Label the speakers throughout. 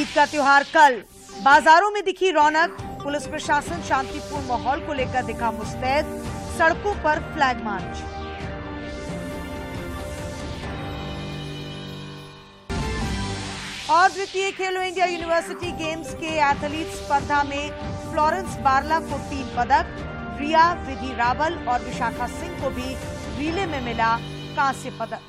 Speaker 1: ईद का त्योहार कल, बाजारों में दिखी रौनक। पुलिस प्रशासन शांतिपूर्ण माहौल को लेकर दिखा मुस्तैद, सड़कों पर फ्लैग मार्च। और द्वितीय खेलो इंडिया यूनिवर्सिटी गेम्स के एथलीट स्पर्धा में फ्लोरेंस बारला को 3 पदक, रिया, विधि रावल और विशाखा सिंह को भी रिले में मिला कांस्य पदक।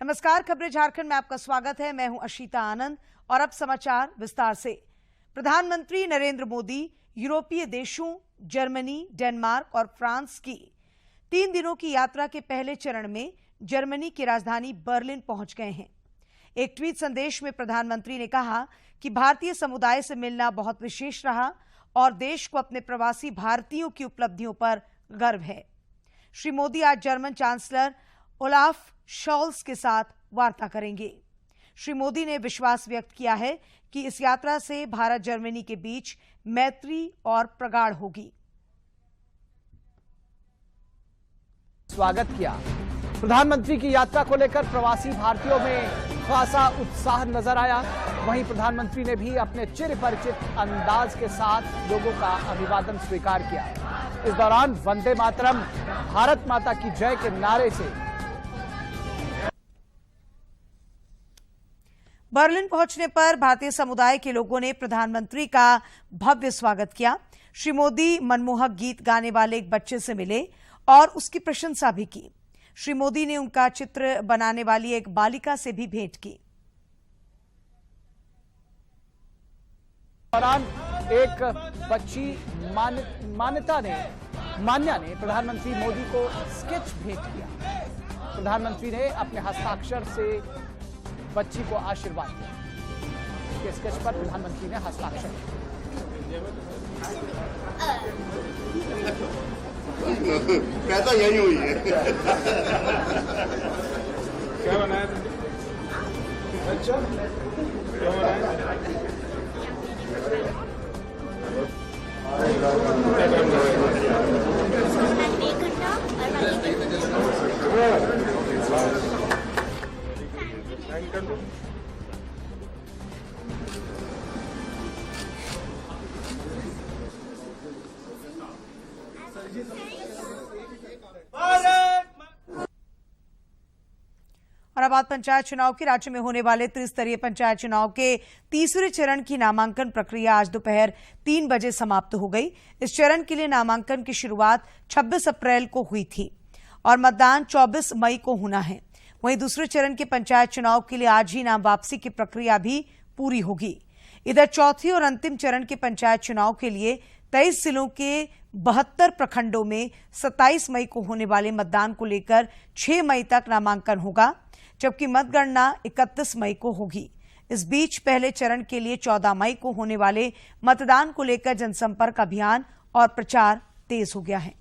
Speaker 1: नमस्कार, खबरें झारखंड में आपका स्वागत है। मैं हूं अशीता आनंद और अब समाचार विस्तार से। प्रधानमंत्री नरेंद्र मोदी यूरोपीय देशों जर्मनी, डेनमार्क और फ्रांस की 3 दिनों की यात्रा के पहले चरण में जर्मनी की राजधानी बर्लिन पहुंच गए हैं। एक ट्वीट संदेश में प्रधानमंत्री ने कहा कि भारतीय समुदाय से मिलना बहुत विशेष रहा और देश को अपने प्रवासी भारतीयों की उपलब्धियों पर गर्व है। श्री मोदी आज जर्मन चांसलर ओलाफ शॉल्स के साथ वार्ता करेंगे। श्री मोदी ने विश्वास व्यक्त किया है कि इस यात्रा से भारत जर्मनी के बीच मैत्री और प्रगाढ़ होगी।
Speaker 2: स्वागत किया। प्रधानमंत्री की यात्रा को लेकर प्रवासी भारतीयों में खासा उत्साह नजर आया। वहीं प्रधानमंत्री ने भी अपने चिर परिचित अंदाज के साथ लोगों का अभिवादन स्वीकार किया। इस दौरान वंदे मातरम, भारत माता की जय के नारे से
Speaker 1: बर्लिन पहुंचने पर भारतीय समुदाय के लोगों ने प्रधानमंत्री का भव्य स्वागत किया। श्री मोदी मनमोहक गीत गाने वाले एक बच्चे से मिले और उसकी प्रशंसा भी की। श्री मोदी ने उनका चित्र बनाने वाली एक बालिका से भी भेंट की।
Speaker 2: दौरान एक बच्ची मान्या ने प्रधानमंत्री मोदी को स्केच भेंट किया। प्रधानमंत्री ने अपने हस्ताक्षर से बच्ची को आशीर्वाद दिया। के स्केच पर प्रधानमंत्री ने हस्ताक्षर
Speaker 3: पैदा यही हुई है। क्या बनाया तुमने? अच्छा क्या बनाया?
Speaker 1: और अब बात पंचायत चुनाव की। राज्य में होने वाले त्रिस्तरीय पंचायत चुनाव के तीसरे चरण की नामांकन प्रक्रिया आज दोपहर 3 बजे समाप्त हो गई। इस चरण के लिए नामांकन की शुरुआत 26 अप्रैल को हुई थी और मतदान 24 मई को होना है। वहीं दूसरे चरण के पंचायत चुनाव के लिए आज ही नाम वापसी की प्रक्रिया भी पूरी होगी। इधर चौथे और अंतिम चरण के पंचायत चुनाव के लिए 23 जिलों के 72 प्रखंडों में 27 मई को होने वाले मतदान को लेकर 6 मई तक नामांकन होगा, जबकि मतगणना 31 मई को होगी। इस बीच पहले चरण के लिए 14 मई को होने वाले मतदान को लेकर जनसंपर्क अभियान और प्रचार तेज हो गया है।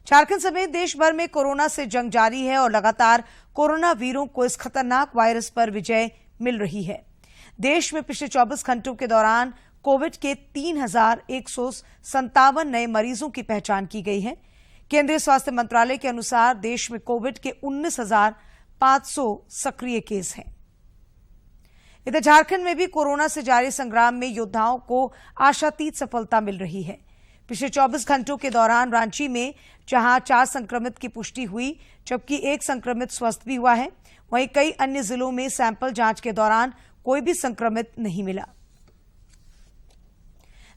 Speaker 1: झारखंड समेत देश भर में कोरोना से जंग जारी है और लगातार कोरोना वीरों को इस खतरनाक वायरस पर विजय मिल रही है। देश में पिछले 24 घंटों के दौरान कोविड के 3,157 नए मरीजों की पहचान की गई है। केंद्रीय स्वास्थ्य मंत्रालय के अनुसार देश में कोविड के 19,500 सक्रिय केस हैं। इधर झारखंड में भी कोरोना से जारी संग्राम में योद्धाओं को आशातीत सफलता मिल रही है। पिछले 24 घंटों के दौरान रांची में जहां 4 संक्रमित की पुष्टि हुई, जबकि 1 संक्रमित स्वस्थ भी हुआ है। वहीं कई अन्य जिलों में सैंपल जांच के दौरान कोई भी संक्रमित नहीं मिला।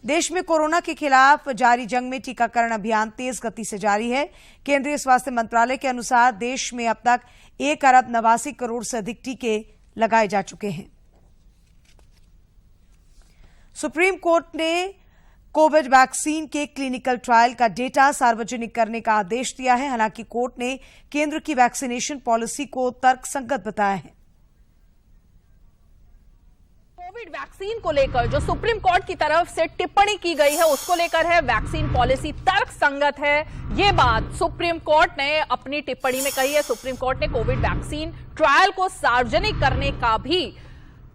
Speaker 1: देश में कोरोना के खिलाफ जारी जंग में टीकाकरण अभियान तेज गति से जारी है। केंद्रीय स्वास्थ्य मंत्रालय के अनुसार देश में अब तक 1 अरब 89 करोड़ से अधिक टीके लगाए जा चुके हैं। सुप्रीम कोर्ट ने कोविड वैक्सीन के क्लिनिकल ट्रायल का डेटा सार्वजनिक करने का आदेश दिया है। हालांकि कोर्ट ने केंद्र की वैक्सीनेशन पॉलिसी को तर्कसंगत बताया है।
Speaker 4: कोविड वैक्सीन को लेकर जो सुप्रीम कोर्ट की तरफ से टिप्पणी की गई है उसको लेकर है वैक्सीन पॉलिसी तर्कसंगत है। ये बात सुप्रीम कोर्ट ने अपनी टिप्पणी में कही है। सुप्रीम कोर्ट ने कोविड वैक्सीन ट्रायल को सार्वजनिक करने का भी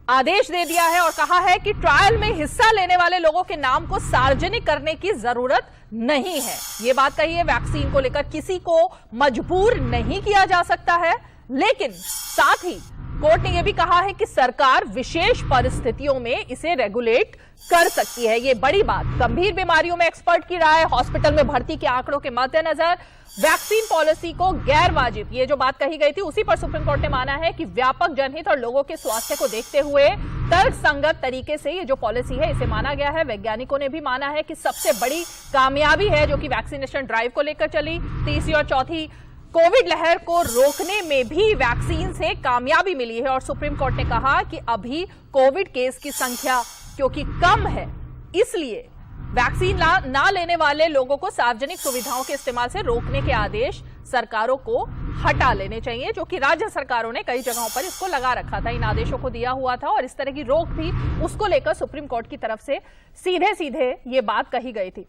Speaker 4: आदेश दे दिया है और कहा है कि ट्रायल में हिस्सा लेने वाले लोगों के नाम को सार्वजनिक करने की जरूरत नहीं है। यह बात कही है। वैक्सीन को लेकर किसी को मजबूर नहीं किया जा सकता है, लेकिन साथ ही कोर्ट ने यह भी कहा है कि सरकार विशेष परिस्थितियों में इसे रेगुलेट कर सकती है। यह बड़ी बात। गंभीर बीमारियों में एक्सपर्ट की राय, हॉस्पिटल में भर्ती के आंकड़ों के मद्देनजर वैक्सीन पॉलिसी को गैर वाजिब, ये जो बात कही गई थी उसी पर सुप्रीम कोर्ट ने माना है कि व्यापक जनहित और लोगों के स्वास्थ्य को देखते हुए तर्कसंगत तरीके से ये जो पॉलिसी है इसे माना गया है। वैज्ञानिकों ने भी माना है कि सबसे बड़ी कामयाबी है जो कि वैक्सीनेशन ड्राइव को लेकर चली, तीसरी और चौथी कोविड लहर को रोकने में भी वैक्सीन से कामयाबी मिली है। और सुप्रीम कोर्ट ने कहा कि अभी कोविड केस की संख्या क्योंकि कम है, इसलिए वैक्सीन ना लेने वाले लोगों को सार्वजनिक सुविधाओं के इस्तेमाल से रोकने के आदेश सरकारों को हटा लेने चाहिए, जो कि राज्य सरकारों ने कई जगहों पर इसको लगा रखा था, इन आदेशों को दिया हुआ था और इस तरह की रोक भी उसको लेकर सुप्रीम कोर्ट की तरफ से सीधे सीधे ये बात कही गई थी।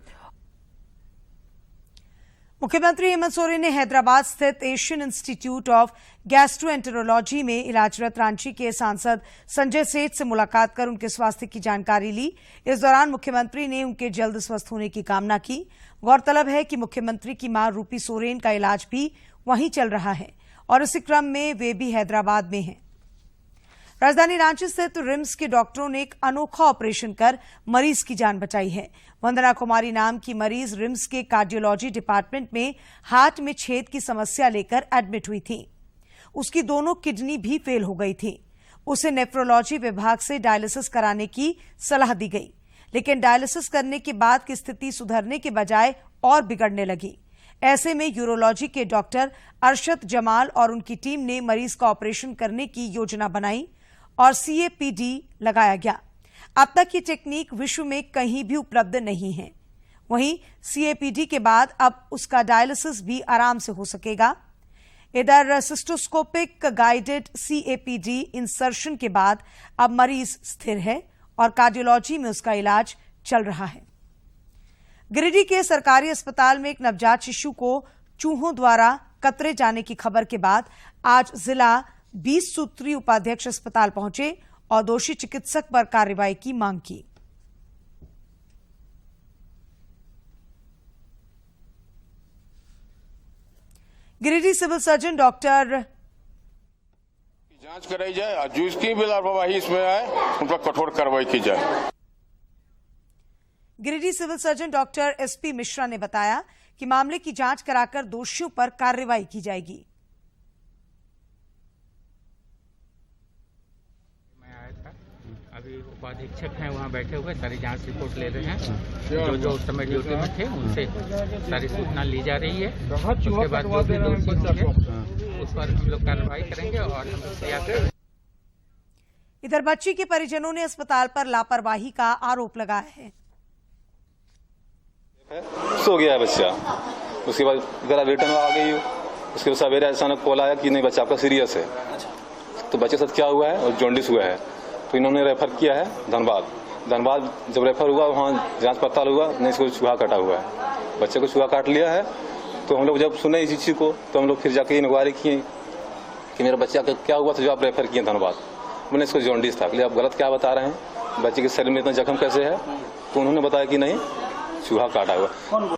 Speaker 1: मुख्यमंत्री हेमंत सोरेन ने हैदराबाद स्थित एशियन इंस्टीट्यूट ऑफ गैस्ट्रोएंटेरोलॉजी में इलाजरत रांची के सांसद संजय सेठ से मुलाकात कर उनके स्वास्थ्य की जानकारी ली। इस दौरान मुख्यमंत्री ने उनके जल्द स्वस्थ होने की कामना की। गौरतलब है कि मुख्यमंत्री की मां रूपी सोरेन का इलाज भी वहीं चल रहा है और इसी क्रम में वे भी हैदराबाद में हैं। राजधानी रांची स्थित रिम्स के डॉक्टरों ने एक अनोखा ऑपरेशन कर मरीज की जान बचाई है। वंदना कुमारी नाम की मरीज रिम्स के कार्डियोलॉजी डिपार्टमेंट में हार्ट में छेद की समस्या लेकर एडमिट हुई थी। उसकी दोनों किडनी भी फेल हो गई थी। उसे नेफ्रोलॉजी विभाग से डायलिसिस कराने की सलाह दी गई, लेकिन डायलिसिस करने के बाद की स्थिति सुधरने के बजाय और बिगड़ने लगी। ऐसे में यूरोलॉजी के डॉक्टर अरशद जमाल और उनकी टीम ने मरीज का ऑपरेशन करने की योजना बनाई और CAPD लगाया गया। अब तक ये टेक्निक विश्व में कहीं भी उपलब्ध नहीं है। वहीं CAPD के बाद अब उसका डायलिसिस भी आराम से हो सकेगा। इधर सिस्टोस्कोपिक गाइडेड CAPD इंसर्शन के बाद अब मरीज स्थिर है और कार्डियोलॉजी में उसका इलाज चल रहा है। गिरिडीह के सरकारी अस्पताल में एक नवजात शिशु को चूहों द्वारा कतरे जाने की खबर के बाद आज जिला 20 सूत्री उपाध्यक्ष अस्पताल पहुंचे और दोषी चिकित्सक पर कार्रवाई की मांग की। गिरिडीह सिविल सर्जन डॉक्टर
Speaker 3: जांच कराई जाए और जिसकी भी लापरवाही इसमें आए उन पर कठोर कार्रवाई की जाए।
Speaker 1: Giridih civil surgeon doctor SP Mishra ने बताया कि मामले की जांच कराकर दोषियों पर कार्रवाई की जाएगी।
Speaker 5: अभी उपाधीक्षक हैं वहाँ बैठे हुए, सारी जांच रिपोर्ट ले रहे हैं। जो उस समय ड्यूटी में थे उनसे सारी सूचना ली जा रही है। उसके बाद जो भी दोषी होंगे उस पर हम लोग कार्रवाई करेंगे और हम लोग तैयार करेंगे।
Speaker 1: इधर बच्ची के परिजनों ने अस्पताल पर लापरवाही का आरोप लगाया है।
Speaker 6: सो गया है बच्चा, उसके बाद गला रिटर्न आ गई हो। उसके बाद सवेरे अचानक कॉल आया कि नहीं बच्चा आपका सीरियस है। तो बच्चे के साथ क्या हुआ है और जॉन्डिस हुआ है, तो इन्होंने रेफर किया है धनबाद। जब रेफर हुआ वहाँ जांच पड़ताल हुआ, नहीं इसको चूहा काटा हुआ है, बच्चे को चूहा काट लिया है। तो हम लोग जब सुने इसी चीज़ को तो हम लोग फिर जाके इंक्वायरी किए कि मेरे बच्चा का क्या हुआ था जो आप रेफर किए धनबाद। मैंने इसको जॉन्डिस था। आप गलत क्या बता रहे हैं, बच्चे के शरीर में इतना जख्म कैसे है? तो उन्होंने बताया कि नहीं चूहा काटा हुआ।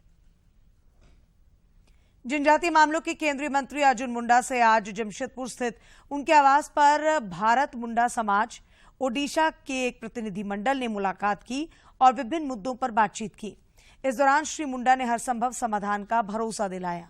Speaker 1: जनजातीय मामलों के केंद्रीय मंत्री अर्जुन मुंडा से आज जमशेदपुर स्थित उनके आवास पर भारत मुंडा समाज ओडिशा के एक प्रतिनिधिमंडल ने मुलाकात की और विभिन्न मुद्दों पर बातचीत की। इस दौरान श्री मुंडा ने हर संभव समाधान का भरोसा दिलाया।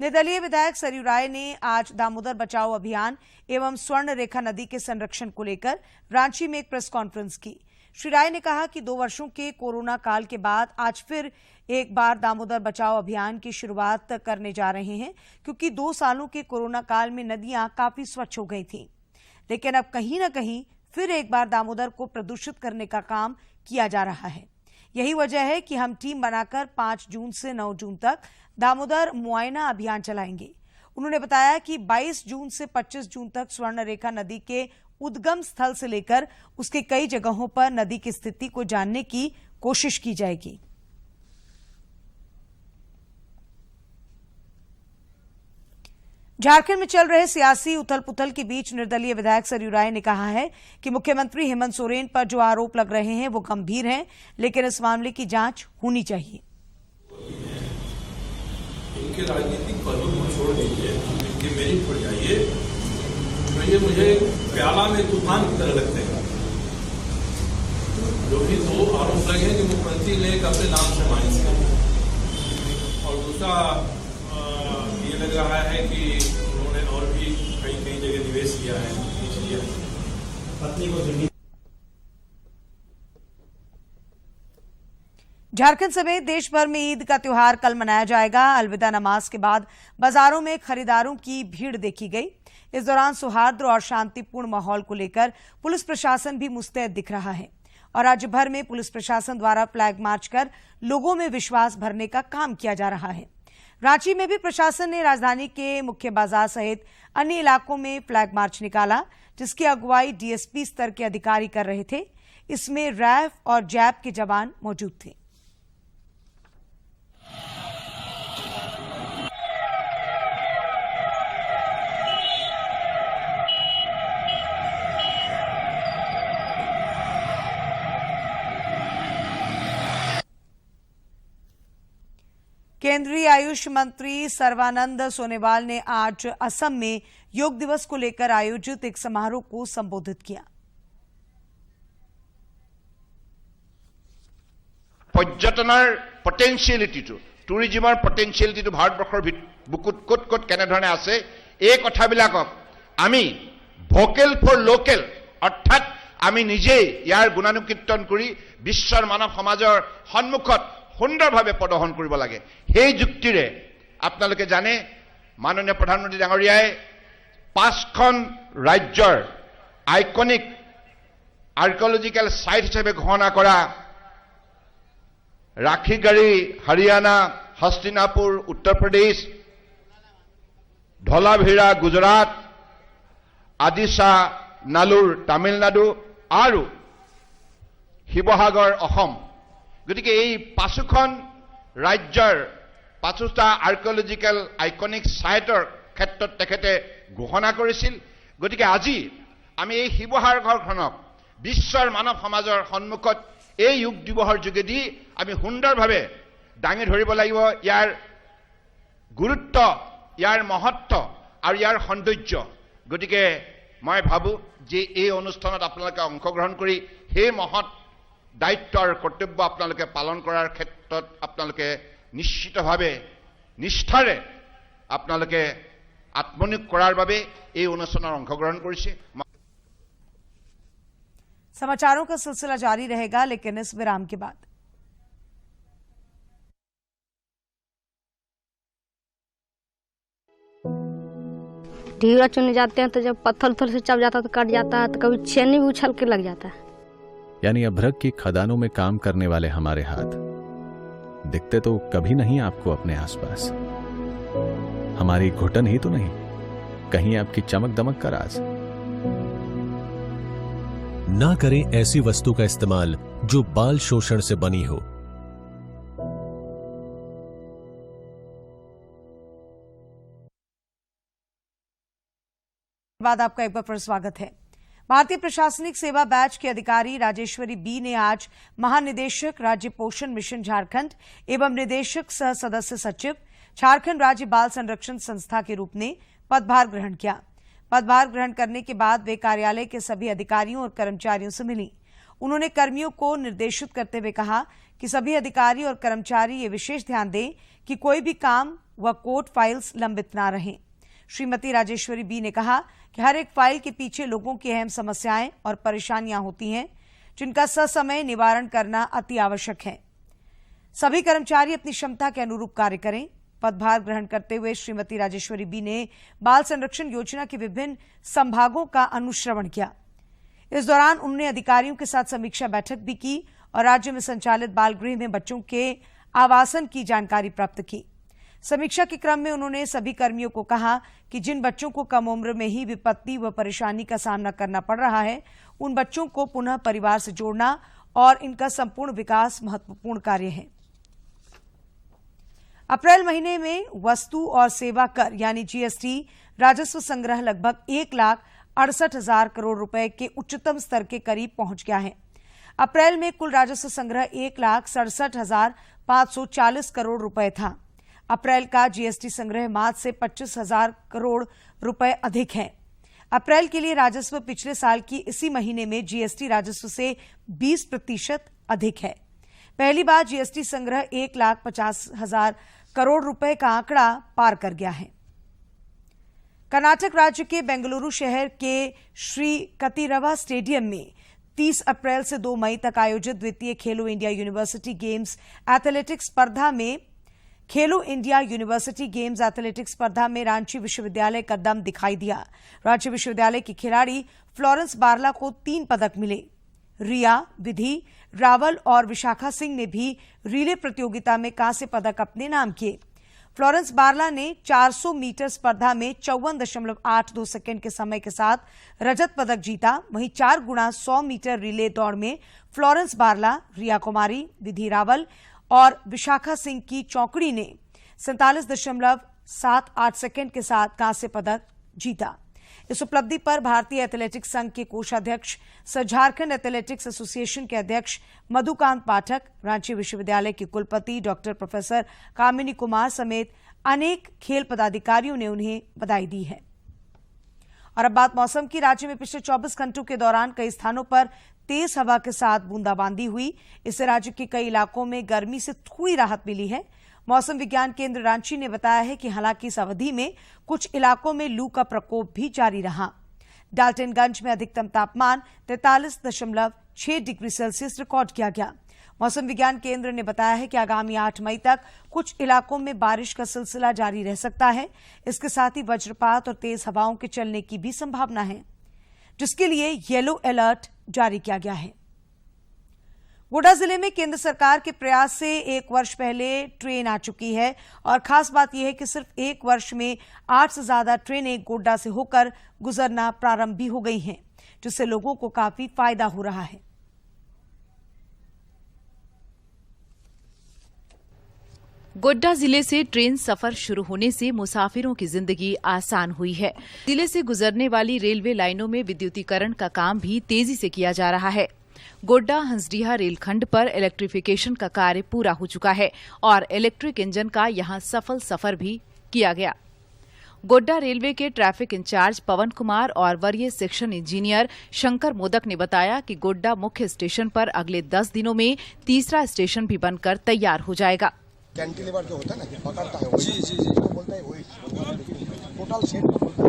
Speaker 1: निर्दलीय विधायक सरयू राय ने आज दामोदर बचाओ अभियान एवं स्वर्ण रेखा नदी के संरक्षण को लेकर रांची में एक प्रेस कॉन्फ्रेंस की। श्री राय ने कहा कि 2 वर्षों के कोरोना काल के बाद आज फिर एक बार दामोदर बचाओ अभियान की शुरुआत करने जा रहे हैं, क्योंकि 2 सालों के कोरोना काल में नदियां काफी स्वच्छ हो गई थीं, लेकिन अब कहीं न कहीं फिर एक बार दामोदर को प्रदूषित करने का काम किया जा रहा है। यही वजह है कि हम टीम बनाकर 5 जून से 9 जून तक दामोदर मुआयना अभियान चलाएंगे। उन्होंने बताया कि 22 जून से 25 जून तक स्वर्ण रेखा नदी के उद्गम स्थल से लेकर उसके कई जगहों पर नदी की स्थिति को जानने की कोशिश की जाएगी। झारखंड में चल रहे सियासी उथल पुथल के बीच निर्दलीय विधायक सरयू राय ने कहा है कि मुख्यमंत्री हेमंत सोरेन पर जो आरोप लग रहे हैं वो गंभीर हैं, लेकिन इस मामले की जांच होनी चाहिए।
Speaker 7: इनके राजनीतिक पहलू को छोड़ दीजिए, इनके मेरिट पर जाइए, तो ये मुझे प्याला में तूफान की तरह लगते हैं। जो भी दो आरोप लगे हैं कि मुख्यमंत्री ने अपने नाम से माइंस किया, और दूसरा ये लग रहा है कि उन्होंने और भी कई जगह निवेश किया है, इसलिए पत्नी को जमीन।
Speaker 1: झारखंड समेत देश भर में ईद का त्योहार कल मनाया जाएगा। अलविदा नमाज के बाद बाजारों में खरीदारों की भीड़ देखी गई। इस दौरान सौहार्द और शांतिपूर्ण माहौल को लेकर पुलिस प्रशासन भी मुस्तैद दिख रहा है और राज्य भर में पुलिस प्रशासन द्वारा फ्लैग मार्च कर लोगों में विश्वास भरने का काम किया जा रहा है। रांची में भी प्रशासन ने राजधानी के मुख्य बाजार सहित अन्य इलाकों में फ्लैग मार्च निकाला, जिसकी अगुवाई डीएसपी स्तर के अधिकारी कर रहे थे। इसमें रैफ और जैप के जवान मौजूद थे। केंद्रीय आयुष मंत्री सर्बानंद सोनोवाल ने आज असम में योग दिवस को लेकर आयोजित एक समारोह को संबोधित किया।
Speaker 8: पर्यटনৰ পটেনশিয়ালিটিটো টুৰিজমৰ পটেনশিয়ালিটিটো ভাৰতবৰ্ষৰ বুকুত ক'ত ক'ত কেনেধৰণে আছে এই কথাবিলাকক আমি ভোকেল ফৰ লোকেল অৰ্থাৎ আমি নিজেই ইয়াৰ গুণানুকীৰ্তন কৰি বিশ্বৰ মানৱ সমাজৰ সন্মুখত সুন্দৰভাৱে প্ৰদৰ্শন কৰিব লাগে। সেই যুক্তিৰে আপোনালোকে জানে মাননীয় প্ৰধানমন্ত্ৰী ডাঙৰীয়াই 5খন ৰাজ্যৰ আইকনিক আৰ্কিঅলজিক্যাল সাইট হিচাপে ঘোষণা কৰা राखीगढ़ी हरियाणा, हस्तिनापुर उत्तर प्रदेश, धोलाभिरा गुजरात, आदिशा नालुर तामिलनाडु और शिवसागर असम, गतिके এই পাঁচখন ৰাজ্যৰ পাঁচটা আৰ্কিঅলজিক্যাল আইকনিক সাইটৰ ক্ষেত্ৰত তেখেতে ঘোষণা কৰিছিল। গতিকে আজি আমি এই শিৱসাগৰখনক বিশ্বৰ মানৱ সমাজৰ সন্মুখত এই যোগ দিৱসৰ যোগেদি আমি সুন্দৰভাৱে দাঙি ধৰিব লাগিব ইয়াৰ গুৰুত্ব, ইয়াৰ মহত্ব আৰু ইয়াৰ সৌন্দৰ্য। গতিকে মই ভাবো যে এই অনুষ্ঠানত আপোনালোকে অংশগ্ৰহণ কৰি সেই মহৎ দায়িত্ব আৰু কৰ্তব্য আপোনালোকে পালন কৰাৰ ক্ষেত্ৰত আপোনালোকে নিশ্চিতভাৱে নিষ্ঠাৰে আপোনালোকে আত্মনিয়োগ কৰাৰ বাবে এই অনুষ্ঠানত অংশগ্ৰহণ কৰিছে।
Speaker 1: समाचारों का सिलसिला जारी रहेगा, लेकिन इस विराम के बाद।
Speaker 9: ढीरा चुने जाते हैं तो जब पत्थर उथर से चप जाता है तो कट जाता है, तो कभी छेनी भी उछल के लग जाता है।
Speaker 10: यानी अभ्रक की खदानों में काम करने वाले हमारे हाथ दिखते तो कभी नहीं आपको अपने आसपास। हमारी घुटन ही तो नहीं, कहीं आपकी चमक दमक का राज।
Speaker 11: ना करें ऐसी वस्तु का इस्तेमाल जो बाल शोषण से बनी हो।
Speaker 1: बाद आपका एक बार फिर स्वागत है। भारतीय प्रशासनिक सेवा बैच के अधिकारी राजेश्वरी बी ने आज महानिदेशक राज्य पोषण मिशन झारखंड एवं निदेशक सह सदस्य सचिव झारखंड राज्य बाल संरक्षण संस्था के रूप में पदभार ग्रहण किया। पदभार ग्रहण करने के बाद वे कार्यालय के सभी अधिकारियों और कर्मचारियों से मिली। उन्होंने कर्मियों को निर्देशित करते हुए कहा कि सभी अधिकारी और कर्मचारी ये विशेष ध्यान दें कि कोई भी काम व कोर्ट फाइल्स लंबित ना रहें। श्रीमती राजेश्वरी बी ने कहा कि हर एक फाइल के पीछे लोगों की अहम समस्याएं और परेशानियां होती हैं, जिनका ससमय निवारण करना अति आवश्यक है। सभी कर्मचारी अपनी क्षमता के अनुरूप कार्य करें। पदभार ग्रहण करते हुए श्रीमती राजेश्वरी बी ने बाल संरक्षण योजना के विभिन्न संभागों का अनुश्रवण किया। इस दौरान उन्होंने अधिकारियों के साथ समीक्षा बैठक भी की और राज्य में संचालित बाल गृह में बच्चों के आवासन की जानकारी प्राप्त की। समीक्षा के क्रम में उन्होंने सभी कर्मियों को कहा कि जिन बच्चों को कम उम्र में ही विपत्ति व परेशानी का सामना करना पड़ रहा है, उन बच्चों को पुनः परिवार से जोड़ना और इनका संपूर्ण विकास महत्वपूर्ण कार्य है। अप्रैल महीने में वस्तु और सेवा कर यानी जीएसटी राजस्व संग्रह लगभग 1,68,000 करोड़ रुपए के उच्चतम स्तर के करीब पहुंच गया है। अप्रैल में कुल राजस्व संग्रह 1,67,540 करोड़ रुपए था। अप्रैल का जीएसटी संग्रह मार्च से 25,000 करोड़ रुपए अधिक है। अप्रैल के लिए राजस्व पिछले साल की इसी महीने में जीएसटी राजस्व से 20% अधिक है। पहली बार जीएसटी संग्रह 1,50,000 करोड़ रुपए का आंकड़ा पार कर गया है। कर्नाटक राज्य के बेंगलुरु शहर के श्री कतिरवा स्टेडियम में 30 अप्रैल से 2 मई तक आयोजित द्वितीय खेलो इंडिया यूनिवर्सिटी गेम्स एथलेटिक्स स्पर्धा में रांची विश्वविद्यालय का दम दिखाई दिया। रांची विश्वविद्यालय की खिलाड़ी फ्लोरेंस बारला को 3 पदक मिले। रिया, विधि, रावल और विशाखा सिंह ने भी रिले प्रतियोगिता में कांस्य पदक अपने नाम किए। फ्लोरेंस बारला ने 400 मीटर स्पर्धा में 54.82 सेकंड के समय के साथ रजत पदक जीता। वहीं 4 गुणा 100 मीटर रिले दौड़ में फ्लोरेंस बारला, रिया कुमारी, विधि रावल और विशाखा सिंह की चौकड़ी ने 47.78 सेकंड के साथ कांस्य पदक जीता। इस उपलब्धि पर भारतीय एथलेटिक्स संघ के कोषाध्यक्ष सह झारखंड एथलेटिक्स एसोसिएशन के अध्यक्ष मधुकांत पाठक, रांची विश्वविद्यालय के कुलपति डॉक्टर प्रोफेसर कामिनी कुमार समेत अनेक खेल पदाधिकारियों ने उन्हें बधाई दी है। और अब बात मौसम की। राज्य में पिछले 24 घंटों के दौरान कई स्थानों पर तेज हवा के साथ बूंदाबांदी हुई। इससे राज्य के कई इलाकों में गर्मी से थोड़ी राहत मिली है। मौसम विज्ञान केंद्र रांची ने बताया है कि हालांकि इस अवधि में कुछ इलाकों में लू का प्रकोप भी जारी रहा। डाल्टनगंज में अधिकतम तापमान 43.6 डिग्री सेल्सियस रिकॉर्ड किया गया। मौसम विज्ञान केंद्र ने बताया है कि आगामी 8 मई तक कुछ इलाकों में बारिश का सिलसिला जारी रह सकता है। इसके साथ ही वज्रपात और तेज हवाओं के चलने की भी संभावना है, जिसके लिए येलो अलर्ट जारी किया गया है। गोड्डा जिले में केंद्र सरकार के प्रयास से 1 वर्ष पहले ट्रेन आ चुकी है और खास बात यह है कि सिर्फ 1 वर्ष में 8 से ज्यादा ट्रेनें गोड्डा से होकर गुजरना प्रारंभ भी हो गई हैं, जिससे लोगों को काफी फायदा हो रहा है।
Speaker 12: गोड्डा जिले से ट्रेन सफर शुरू होने से मुसाफिरों की जिंदगी आसान हुई है। जिले से गुजरने वाली रेलवे लाइनों में विद्युतीकरण का काम भी तेजी से किया जा रहा है। गोड्डा हंसडीहा रेलखंड पर इलेक्ट्रिफिकेशन का कार्य पूरा हो चुका है और इलेक्ट्रिक इंजन का यहां सफल सफर भी किया गया। गोड्डा रेलवे के ट्रैफिक इंचार्ज पवन कुमार और वरीय सेक्शन इंजीनियर शंकर मोदक ने बताया कि गोड्डा मुख्य स्टेशन पर अगले 10 दिनों में तीसरा स्टेशन भी बनकर तैयार हो जाएगा।
Speaker 13: कैंटिलीवर जो होता है ना, पकड़ता है जी जी जी, वो बोलता है वही टोटल सेट बोलता है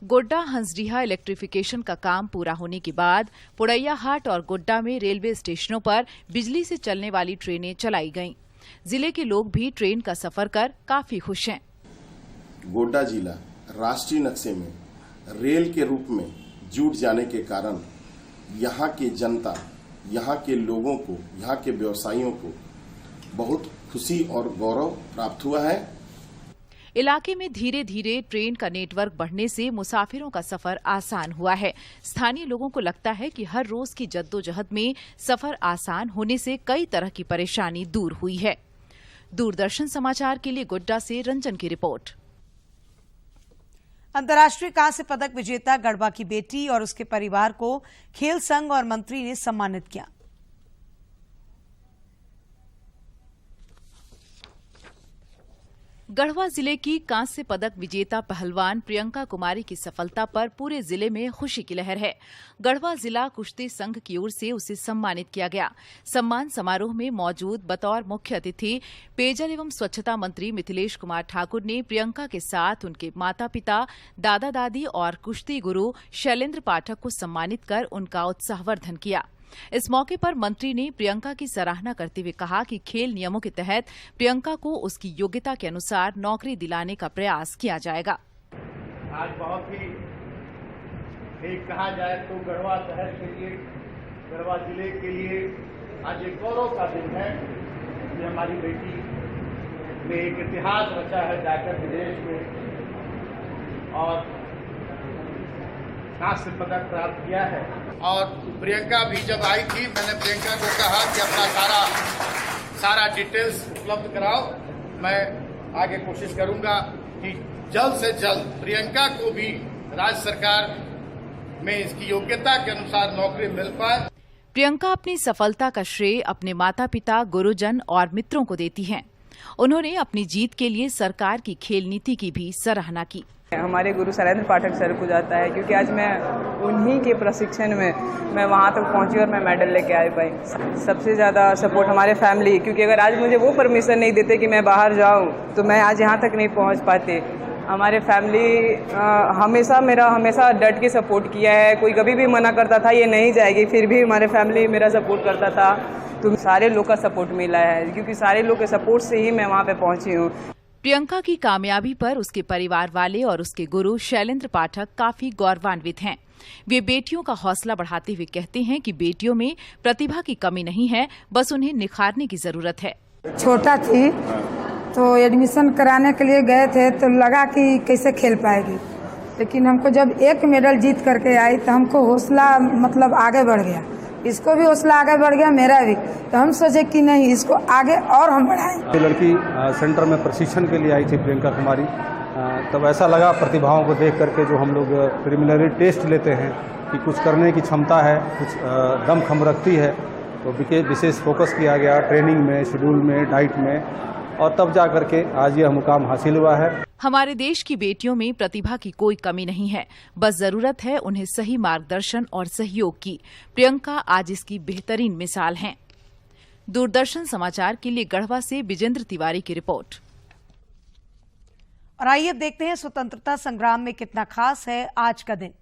Speaker 12: गोड्डा हंसडीहा इलेक्ट्रिफिकेशन का काम पूरा होने के बाद पुड़ैयाहाट और गोड्डा में रेलवे स्टेशनों पर बिजली से चलने वाली ट्रेनें चलाई गईं। जिले के लोग भी ट्रेन का सफर कर काफी खुश हैं।
Speaker 14: गोड्डा जिला राष्ट्रीय नक्शे में रेल के रूप में जुट जाने के कारण यहाँ की जनता, यहाँ के लोगों को, यहाँ के व्यवसायियों को बहुत खुशी और गौरव प्राप्त हुआ है।
Speaker 12: इलाके में धीरे धीरे ट्रेन का नेटवर्क बढ़ने से मुसाफिरों का सफर आसान हुआ है। स्थानीय लोगों को लगता है कि हर रोज की जद्दोजहद में सफर आसान होने से कई तरह की परेशानी दूर हुई है। दूरदर्शन समाचार के लिए गोड्डा से रंजन की रिपोर्ट।
Speaker 1: अंतर्राष्ट्रीय कांस्य पदक विजेता गढ़वा की बेटी और उसके परिवार को खेल संघ और मंत्री ने सम्मानित किया।
Speaker 12: गढ़वा जिले की कांस्य पदक विजेता पहलवान प्रियंका कुमारी की सफलता पर पूरे जिले में खुशी की लहर है। गढ़वा जिला कुश्ती संघ की ओर से उसे सम्मानित किया गया। सम्मान समारोह में मौजूद बतौर मुख्य अतिथि पेयजल एवं स्वच्छता मंत्री मिथिलेश कुमार ठाकुर ने प्रियंका के साथ उनके माता पिता, दादा दादी और कुश्ती गुरु शैलेंद्र पाठक को सम्मानित कर उनका उत्साहवर्धन किया। इस मौके पर मंत्री ने प्रियंका की सराहना करते हुए कहा कि खेल नियमों के तहत प्रियंका को उसकी योग्यता के अनुसार नौकरी दिलाने का प्रयास किया जाएगा।
Speaker 15: आज बहुत ही एक कहा जाए तो गढ़वा शहर के लिए, गढ़वा जिले के लिए आज एक गौरव का दिन है कि हमारी बेटी ने एक इतिहास रचा है जाकर विदेश में और कांस्य पदक प्राप्त किया है।
Speaker 8: और प्रियंका भी जब आई थी, मैंने प्रियंका को कहा कि अपना सारा
Speaker 15: सारा डिटेल्स उपलब्ध कराओ। मैं आगे कोशिश करूंगा कि जल्द से जल्द प्रियंका को भी राज्य सरकार में इसकी योग्यता के अनुसार नौकरी मिल पाए।
Speaker 12: प्रियंका अपनी सफलता का श्रेय अपने माता पिता, गुरुजन और मित्रों को देती हैं। उन्होंने अपनी जीत के लिए सरकार की खेल नीति की भी सराहना की।
Speaker 16: हमारे गुरु शैलेंद्र पाठक सर को जाता है, क्योंकि आज मैं उन्हीं के प्रशिक्षण में मैं वहाँ तक पहुँची और मैं मेडल लेके आ पाई। सबसे ज़्यादा सपोर्ट हमारे फैमिली, क्योंकि अगर आज मुझे वो परमिशन नहीं देते कि मैं बाहर जाऊँ तो मैं आज यहाँ तक नहीं पहुँच पाती। हमारे फैमिली हमेशा डट के सपोर्ट किया है। कोई कभी भी मना करता था ये नहीं जाएगी, फिर भी हमारे फैमिली मेरा सपोर्ट करता था। तो सारे लोग का सपोर्ट मिला है, क्योंकि सारे लोग के सपोर्ट से ही मैं वहाँ पे पहुँची हूँ।
Speaker 12: प्रियंका की कामयाबी पर उसके परिवार वाले और उसके गुरु शैलेंद्र पाठक काफी गौरवान्वित हैं। वे बेटियों का हौसला बढ़ाते हुए कहते हैं कि बेटियों में प्रतिभा की कमी नहीं है, बस उन्हें निखारने की जरूरत है।
Speaker 17: छोटा थी तो एडमिशन कराने के लिए गए थे तो लगा कि कैसे खेल पाएगी, लेकिन हमको जब एक मेडल जीत करके आई तो हमको हौसला मतलब आगे बढ़ गया। इसको भी हौसला आगे बढ़ गया, मेरा भी। तो हम सोचे कि नहीं, इसको आगे और हम बढ़ाएं।
Speaker 18: ये लड़की सेंटर में प्रशिक्षण के लिए आई थी, प्रियंका कुमारी। तब ऐसा लगा प्रतिभाओं को देख करके, जो हम लोग प्रिलिमिनरी टेस्ट लेते हैं कि कुछ करने की क्षमता है, कुछ दम खम रखती है, तो विशेष फोकस किया गया ट्रेनिंग में, शेड्यूल में, डाइट में, और तब जा करके आज यह मुकाम हासिल हुआ है।
Speaker 12: हमारे देश की बेटियों में प्रतिभा की कोई कमी नहीं है, बस जरूरत है उन्हें सही मार्गदर्शन और सहयोग की। प्रियंका आज इसकी बेहतरीन मिसाल हैं। दूरदर्शन समाचार के लिए गढ़वा से विजेंद्र तिवारी की रिपोर्ट।
Speaker 1: और आइए अब देखते हैं स्वतंत्रता संग्राम में कितना खास है आज का दिन।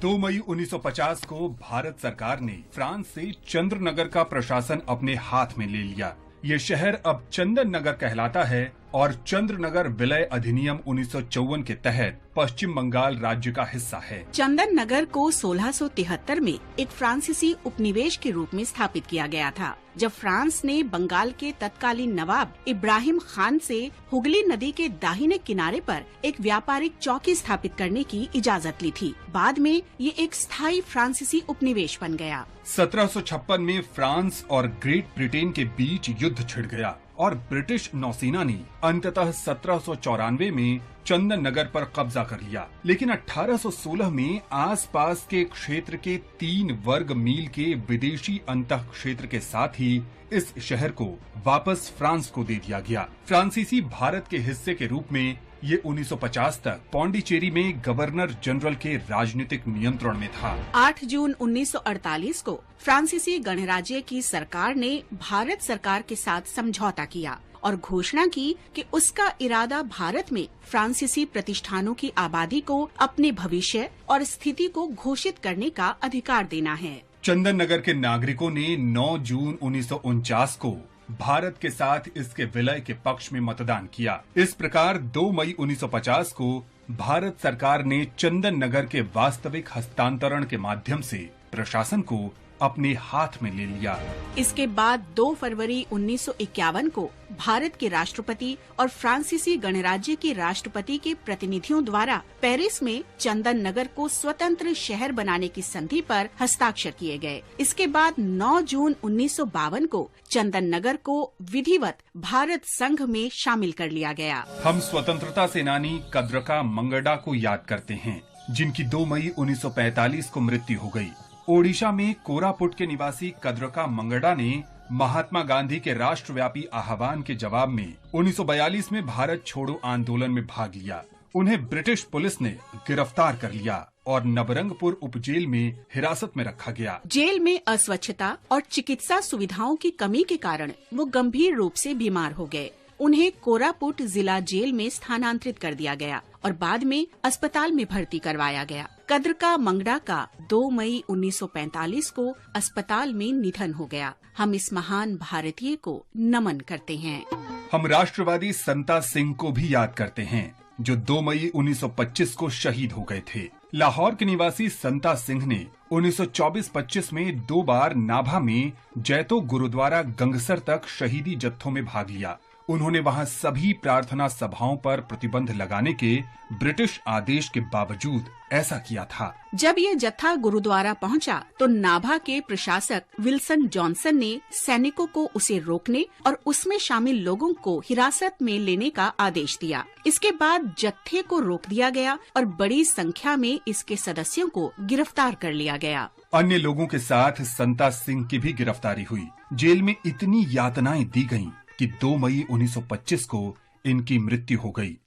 Speaker 19: 2 मई 1950 को भारत सरकार ने फ्रांस से चंद्रनगर का प्रशासन अपने हाथ में ले लिया। ये शहर अब चंदन नगर कहलाता है और चंद्रनगर विलय अधिनियम 1954 के तहत पश्चिम बंगाल राज्य का हिस्सा है।
Speaker 20: चंदन नगर को 1673 में एक फ्रांसीसी उपनिवेश के रूप में स्थापित किया गया था, जब फ्रांस ने बंगाल के तत्कालीन नवाब इब्राहिम खान से हुगली नदी के दाहिने किनारे पर एक व्यापारिक चौकी स्थापित करने की इजाजत ली थी। बाद में ये एक स्थायी फ्रांसीसी उपनिवेश बन गया।
Speaker 19: 1756 में फ्रांस और ग्रेट ब्रिटेन के बीच युद्ध छिड़ गया और ब्रिटिश नौसेना ने अंततः 1794 में चंदन नगर पर कब्जा कर लिया। लेकिन 1816 में आसपास के क्षेत्र के 3 वर्ग मील के विदेशी अंतः क्षेत्र के साथ ही इस शहर को वापस फ्रांस को दे दिया गया। फ्रांसीसी भारत के हिस्से के रूप में ये 1950 तक पौंडीचेरी में गवर्नर जनरल के राजनीतिक नियंत्रण में था।
Speaker 20: 8 जून 1948 को फ्रांसीसी गणराज्य की सरकार ने भारत सरकार के साथ समझौता किया और घोषणा की कि उसका इरादा भारत में फ्रांसीसी प्रतिष्ठानों की आबादी को अपने भविष्य और स्थिति को घोषित करने का अधिकार देना है।
Speaker 19: चंदन नगर के नागरिकों ने 9 जून 1949 को भारत के साथ इसके विलय के पक्ष में मतदान किया। इस प्रकार 2 मई 1950 को भारत सरकार ने चंदन नगर के वास्तविक हस्तांतरण के माध्यम से प्रशासन को अपने हाथ में ले लिया।
Speaker 20: इसके बाद 2 फरवरी 1951 को भारत के राष्ट्रपति और फ्रांसीसी गणराज्य के राष्ट्रपति के प्रतिनिधियों द्वारा पेरिस में चंदन नगर को स्वतंत्र शहर बनाने की संधि पर हस्ताक्षर किए गए। इसके बाद 9 जून 1952 को चंदन नगर को विधिवत भारत संघ में शामिल कर लिया गया।
Speaker 19: हम स्वतंत्रता सेनानी कद्रका मंगडा को याद करते हैं, जिनकी 2 मई 1945 को मृत्यु हो गई। ओडिशा में कोरापुट के निवासी कद्रका मंगडा ने महात्मा गांधी के राष्ट्रव्यापी आह्वान के जवाब में 1942 में भारत छोड़ो आंदोलन में भाग लिया। उन्हें ब्रिटिश पुलिस ने गिरफ्तार कर लिया और नवरंगपुर उपजेल में हिरासत में रखा गया।
Speaker 20: जेल में अस्वच्छता और चिकित्सा सुविधाओं की कमी के कारण वो गंभीर रूप से बीमार हो गए। उन्हें कोरापुट जिला जेल में स्थानांतरित कर दिया गया और बाद में अस्पताल में भर्ती करवाया गया। कद्रका मंगडा का 2 मई 1945 को अस्पताल में निधन हो गया। हम इस महान भारतीय को नमन करते हैं।
Speaker 19: हम राष्ट्रवादी संता सिंह को भी याद करते हैं, जो 2 मई 1925 को शहीद हो गए थे। लाहौर के निवासी संता सिंह ने 1924-25 में 2 बार नाभा में जैतो गुरुद्वारा गंगसर तक शहीदी जत्थों में भाग लिया। उन्होंने वहां सभी प्रार्थना सभाओं पर प्रतिबंध लगाने के ब्रिटिश आदेश के बावजूद ऐसा किया था।
Speaker 20: जब ये जत्था गुरुद्वारा पहुंचा तो नाभा के प्रशासक विल्सन जॉनसन ने सैनिकों को उसे रोकने और उसमें शामिल लोगों को हिरासत में लेने का आदेश दिया। इसके बाद जत्थे को रोक दिया गया और बड़ी संख्या में इसके सदस्यों को गिरफ्तार कर लिया गया।
Speaker 19: अन्य लोगों के साथ संता सिंह की भी गिरफ्तारी हुई। जेल में इतनी यातनाएं दी गईं कि 2 मई 1925 को इनकी मृत्यु हो गई।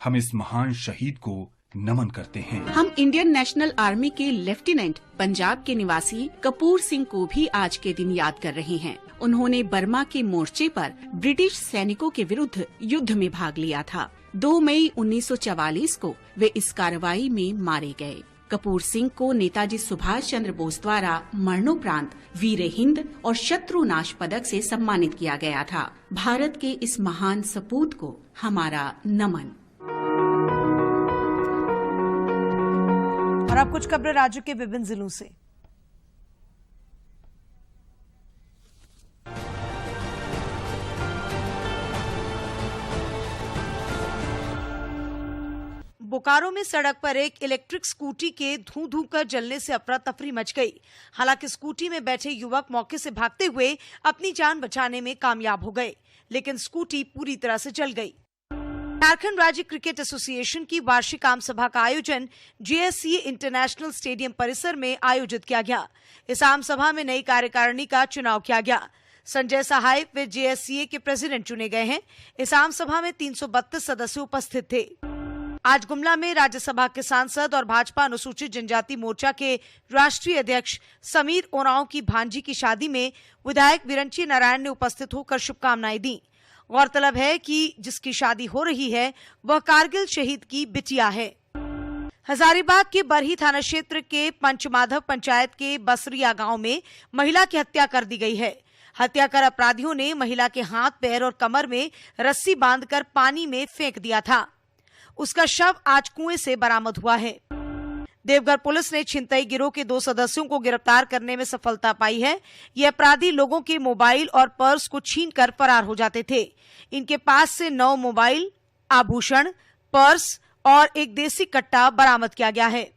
Speaker 19: हम इस महान शहीद को नमन करते हैं।
Speaker 20: हम इंडियन नेशनल आर्मी के लेफ्टिनेंट पंजाब के निवासी कपूर सिंह को भी आज के दिन याद कर रहे हैं। उन्होंने बर्मा के मोर्चे पर ब्रिटिश सैनिकों के विरुद्ध युद्ध में भाग लिया था। 2 मई 1944 को वे इस कार्रवाई में मारे गए। कपूर सिंह को नेताजी सुभाष चंद्र बोस द्वारा मरणोपरांत वीर हिंद और शत्रु नाश पदक से सम्मानित किया गया था। भारत के इस महान सपूत को हमारा नमन।
Speaker 1: और अब कुछ खबरें राज्य के विभिन्न जिलों से। बोकारो में सड़क पर एक इलेक्ट्रिक स्कूटी के धूं कर जलने से अफरा तफरी मच गई। हालांकि स्कूटी में बैठे युवक मौके से भागते हुए अपनी जान बचाने में कामयाब हो गए, लेकिन स्कूटी पूरी तरह से जल गई। झारखंड राज्य क्रिकेट एसोसिएशन की वार्षिक आम सभा का आयोजन JSCA इंटरनेशनल स्टेडियम परिसर में आयोजित किया गया। इस आम सभा में नई कार्यकारिणी का चुनाव किया गया। संजय सहाय वे JSCA के प्रेसिडेंट चुने गए हैं। इस आम सभा में 332 सदस्य उपस्थित थे। आज गुमला में राज्यसभा के सांसद और भाजपा अनुसूचित जनजाति मोर्चा के राष्ट्रीय अध्यक्ष समीर ओरांव की भांजी की शादी में विधायक विरंची नारायण ने उपस्थित होकर शुभकामनाएं दी। गौरतलब है कि जिसकी शादी हो रही है वह कारगिल शहीद की बिटिया है। हजारीबाग के बरही थाना क्षेत्र के पंचमाधव पंचायत के बसरिया गांव में महिला की हत्या कर दी गई है। हत्या कर अपराधियों ने महिला के हाथ, पैर और कमर में रस्सी बांधकर पानी में फेंक दिया था। उसका शव आज कुएं से बरामद हुआ है। देवघर पुलिस ने छिनतई गिरोह के 2 सदस्यों को गिरफ्तार करने में सफलता पाई है। ये अपराधी लोगों के मोबाइल और पर्स को छीनकर फरार हो जाते थे। इनके पास से 9 मोबाइल, आभूषण, पर्स और एक देसी कट्टा बरामद किया गया है।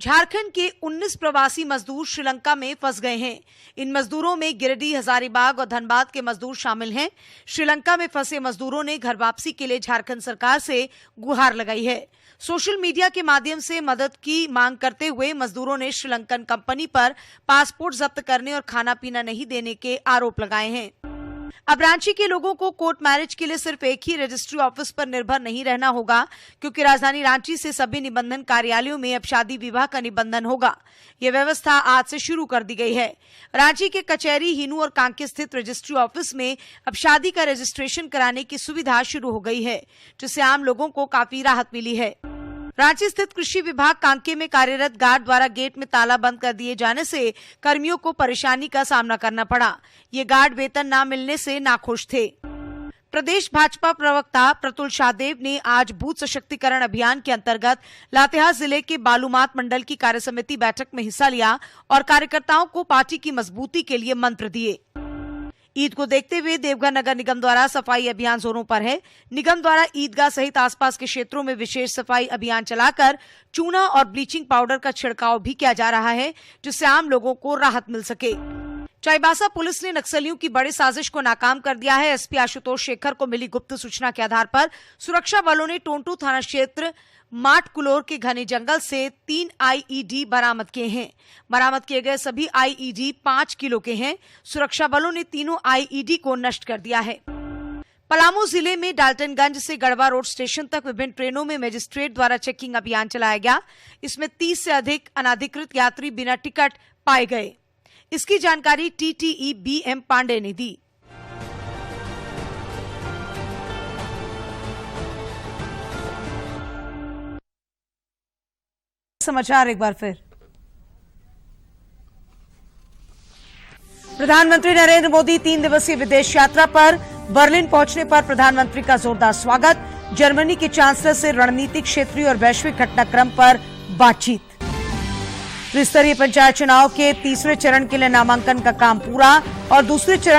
Speaker 1: झारखंड के 19 प्रवासी मजदूर श्रीलंका में फंस गए हैं। इन मजदूरों में गिरिडीह, हजारीबाग और धनबाद के मजदूर शामिल हैं। श्रीलंका में फंसे मजदूरों ने घर वापसी के लिए झारखंड सरकार से गुहार लगाई है। सोशल मीडिया के माध्यम से मदद की मांग करते हुए मजदूरों ने श्रीलंकन कंपनी पर पासपोर्ट जब्त करने और खाना पीना नहीं देने के आरोप लगाए हैं। अब रांची के लोगों को कोर्ट मैरिज के लिए सिर्फ एक ही रजिस्ट्री ऑफिस पर निर्भर नहीं रहना होगा, क्योंकि राजधानी रांची से सभी निबंधन कार्यालयों में अब शादी विवाह का निबंधन होगा। यह व्यवस्था आज से शुरू कर दी गई है। रांची के कचहरी, हिनू और कांके स्थित रजिस्ट्री ऑफिस में अब शादी का रजिस्ट्रेशन कराने की सुविधा शुरू हो गई है, जिससे आम लोगों को काफी राहत मिली है। रांची स्थित कृषि विभाग कांके में कार्यरत गार्ड द्वारा गेट में ताला बंद कर दिए जाने से कर्मियों को परेशानी का सामना करना पड़ा। ये गार्ड वेतन न मिलने से नाखुश थे। प्रदेश भाजपा प्रवक्ता प्रतुल शाहदेव ने आज बूथ सशक्तिकरण अभियान के अंतर्गत लातेहार जिले के बालूमाथ मंडल की कार्यसमिति बैठक में हिस्सा लिया और कार्यकर्ताओं को पार्टी की मजबूती के लिए मंत्र दिए। ईद को देखते हुए देवघर नगर निगम द्वारा सफाई अभियान जोरों पर है। निगम द्वारा ईदगाह सहित आसपास के क्षेत्रों में विशेष सफाई अभियान चलाकर चूना और ब्लीचिंग पाउडर का छिड़काव भी किया जा रहा है, जिससे आम लोगों को राहत मिल सके। चाईबासा पुलिस ने नक्सलियों की बड़ी साजिश को नाकाम कर दिया है। एसपी आशुतोष शेखर को मिली गुप्त सूचना के आधार पर सुरक्षा बलों ने टोंटू थाना क्षेत्र माटकुलोर के घने जंगल से 3 IED बरामद किए हैं। बरामद किए गए सभी IED 5 किलो के हैं। सुरक्षा बलों ने तीनों IED को नष्ट कर दिया है। पलामू जिले में डाल्टनगंज से गढ़वा रोड स्टेशन तक विभिन्न ट्रेनों में मजिस्ट्रेट द्वारा चेकिंग अभियान चलाया गया। इसमें 30 से अधिक अनाधिकृत यात्री बिना टिकट पाए गए। इसकी जानकारी TTE BM पांडे ने दी। समाचार एक बार फिर। प्रधानमंत्री नरेंद्र मोदी 3 दिवसीय विदेश यात्रा पर बर्लिन पहुंचने पर प्रधानमंत्री का जोरदार स्वागत। जर्मनी के चांसलर से रणनीतिक, क्षेत्रीय और वैश्विक घटनाक्रम पर बातचीत। त्रिस्तरीय पंचायत चुनाव के तीसरे चरण के लिए नामांकन का काम पूरा और दूसरे चरण